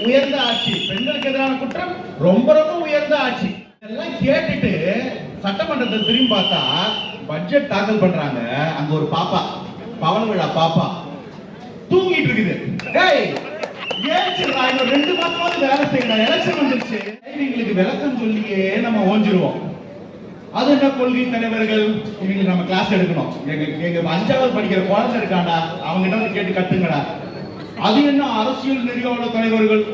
உயர்ந்த ஆட்சி, பெண்களுக்கு எதிரான குற்றம் ரொம்ப ரொம்ப உயர்ந்த ஆட்சி. இதெல்லாம் கேட்டுட்டு சட்டமன்றத்தை திரும்பி பார்த்தா பட்ஜெட் தாக்கல் பண்றாங்க. அங்க ஒரு பாப்பா, பவன் விழா பாப்பா தூங்கிட்டு இருக்குது. டேய் ஏச்சிரா, இன்னும் 2 மாசமாவது வேலை செய்யணும், எலெக்ஷன் வந்துருச்சு. இவங்களுக்கு விளக்கம் சொல்லியே நம்ம ஓஞ்சிருவோம். அது என்ன கொள்கை தலைவர்கள், இவங்களுக்கு நம்ம கிளாஸ் எடுக்கணும். எங்க 5வது படிக்கிற குழந்தை இருக்காண்டா, அவங்க கிட்ட கேட்டு கத்துங்கடா. அது என்ன அரசியல் நெறியாளர் தலைவர்கள்,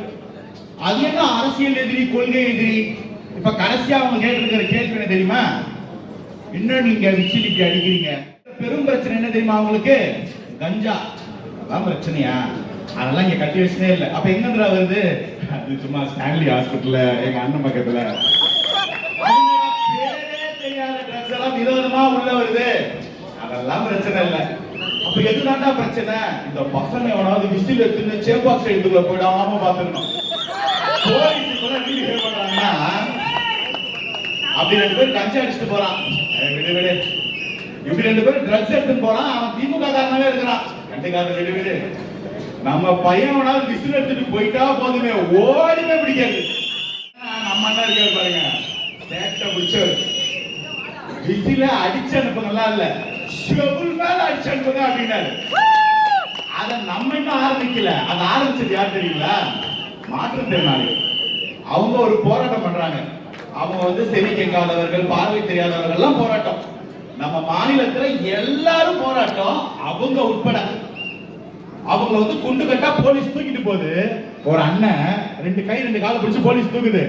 அது என்ன அரசியல் எதிரி, கொள்கை எதிரி. இப்ப கடைசியா அவங்க கேட்டிருக்கிற கேள்வி என்ன தெரியுமா? என்ன நீங்க விசில் இப்படி அடிக்கிறீங்க? பெரும் பிரச்சனை என்ன தெரியுமா அவங்களுக்கு? கஞ்சா. அதான் பிரச்சனையா? அதெல்லாம் இங்க கட்டி வச்சுனே இல்லை. அப்ப எங்க வருது? அது சும்மா ஸ்டான்லி ஹாஸ்பிட்டல்ல எங்க அண்ணன் பக்கத்துல தெரியாத ட்ரக்ஸ் எல்லாம் விதவிதமா உள்ள வருது. அதெல்லாம் பிரச்சனை இல்லை. அப்ப எதுதான்டா பிரச்சனை? இந்த பசங்க எவனாவது விசில் எடுத்துன்னு சேப்பாக்ஸ் எடுத்துக்குள்ள போயிடாம பாத்துக்கணும். போலீஸ் கூட வீடியோ பண்றாங்கன்னா அப்படி 2 பேர் கஞ்சா அடிச்சுட்டு போறான், விடு விடு. இப்படி 2 பேர் ட்ரக்ஸ் எடுத்துட்டு போறான், அவன் திமுக காரனாவே இருக்கிறான். கண்டிக்காத விடு விடு. நம்ம பையனோட விசில் எடுத்துட்டு போயிட்டா போதுமே, ஓடிமே பிடிக்காது. நம்ம அண்ணா இருக்காரு பாருங்க, சேட்டை பிடிச்சவர். விசில அடிச்சு அனுப்புங்களா இல்ல, செவுல் மேல அடிச்சு அனுப்புங்க அப்படின்னாரு. அத நம்ம இன்னும் ஆரம்பிக்கல. அது ஆரம்பிச்சது யார் தெரியுங்களா? மாற்றுத்திறனாளிகள். அவங்க ஒரு போராட்டம் பண்றாங்க. அவங்க செவி கேட்காதவர்கள், பார்வை தெரியாதவர்கள் எல்லாம் போராட்டம். நம்ம மாநிலத்துல எல்லாரும் போராட்டம், அவங்க உட்பட. அவங்க குண்டு கட்டா போலீஸ் தூக்கிட்டு போகுது. ஒரு அண்ணன் 2 கை 2 கால பிடிச்சு போலீஸ் தூக்குது.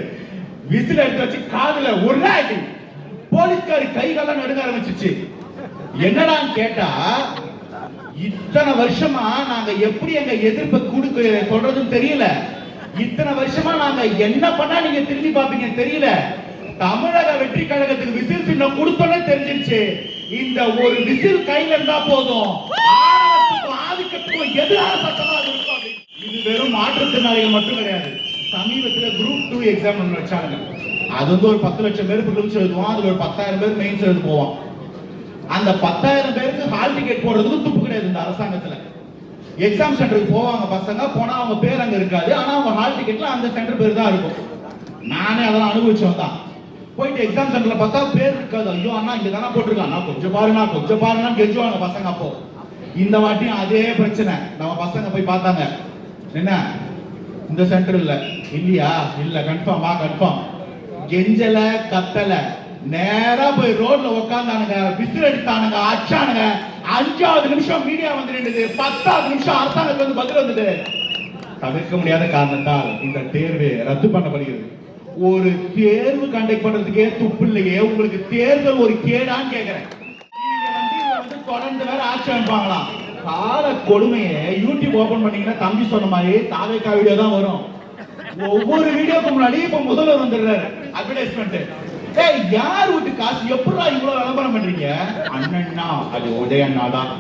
விசில் எடுத்து வச்சு காதுல ஒரு அடி. போலீஸ்காரி கை காலம் நடுங்க ஆரம்பிச்சிச்சு. என்னடா கேட்டா, இத்தனை வருஷமா நாங்க எப்படி எங்க எதிர்ப்பை கொடுக்க சொல்றதுன்னு தெரியல. இத்தனை வருஷமா நாங்க என்ன பண்ணா நீங்க திரும்பி பாப்பீங்க தெரியல. தமிழக வெற்றி கழகத்துக்கு விசில் சின்னம் கொடுத்தோன்னே தெரிஞ்சிருச்சு, இந்த ஒரு விசில் கையில இருந்தா போதும், ஆணவத்துக்கும் ஆதிக்கத்துக்கும் எதிரான சட்டமா இருக்கும். இது வெறும் மாற்றுத்திறனாளிகள் மட்டும் கிடையாது. சமீபத்தில் குரூப் 2 எக்ஸாம் ஒன்று வச்சாங்க. அது ஒரு 10 லட்சம் பேர் பிரிலிம்ஸ் எழுதுவோம், அதுல ஒரு 10,000 பேர் மெயின்ஸ் எழுத போவோம். அந்த 10,000 பேருக்கு ஹால் டிக்கெட் போடுறதுக்கு துப்பு கிடையாது இந்த அரசாங்கத்துல. எக்ஸாம் சென்டருக்கு போவாங்க பசங்க, போனா அவங்க பேர் அங்க இருக்காது, ஆனா அவங்க ஹால் டிக்கெட்ல அந்த சென்டர் பேர் தான் இருக்கும். நானே அதெல்லாம் அனுபவிச்சோம் தான். போயிட்டு எக்ஸாம் சென்டர்ல பார்த்தா பேர் இருக்காது. ஐயோ அண்ணா இங்க தானே போட்டிருக்கான், கொஞ்சம் பாருங்க கெஞ்சுவாங்க பசங்க. அப்போ இந்த வாட்டியும் அதே பிரச்சனை. நம்ம பசங்க போய் பார்த்தாங்க, என்ன இந்த சென்டர் இல்லையா? இல்ல கன்ஃபார்மா? கன்ஃபார்ம். கெஞ்சல கத்தல, நேரா போய் ரோட்ல உட்கார்ந்தானுங்க, விசில் அடித்தானுங்க, அச்சானுங்க. 5வது நிமிஷம் மீடியா வந்து நின்றது, 10வது நிமிஷம் அரசாங்கத்துக்கு பதில் வந்தது. தவிர்க்க முடியாத காரணத்தால் இந்த தேர்வு ரத்து பண்ணப்படுகிறது. ஒரு தேர்வு கண்டக்ட் பண்றதுக்கே துப்பு இல்லையே, உங்களுக்கு தேர்தல் ஒரு கேடான்னு கேக்குறேன். தொடர்ந்து வேற ஆட்சி அனுப்பாங்களாம். கால கொடுமையை யூடியூப் ஓபன் பண்ணீங்கன்னா தம்பி சொன்ன மாதிரி தாவேக்கா வீடியோ தான் வரும். ஒவ்வொரு வீடியோக்கு முன்னாடி இப்ப முதல்வர் வந்துடுறாரு, அட்வர்டைஸ்மெண்ட். யார் வீட்டு காசு எப்படா இவ்வளவு விளம்பரம் பண்றீங்க? அண்ணன்னா அது உதயண்ணா தான்.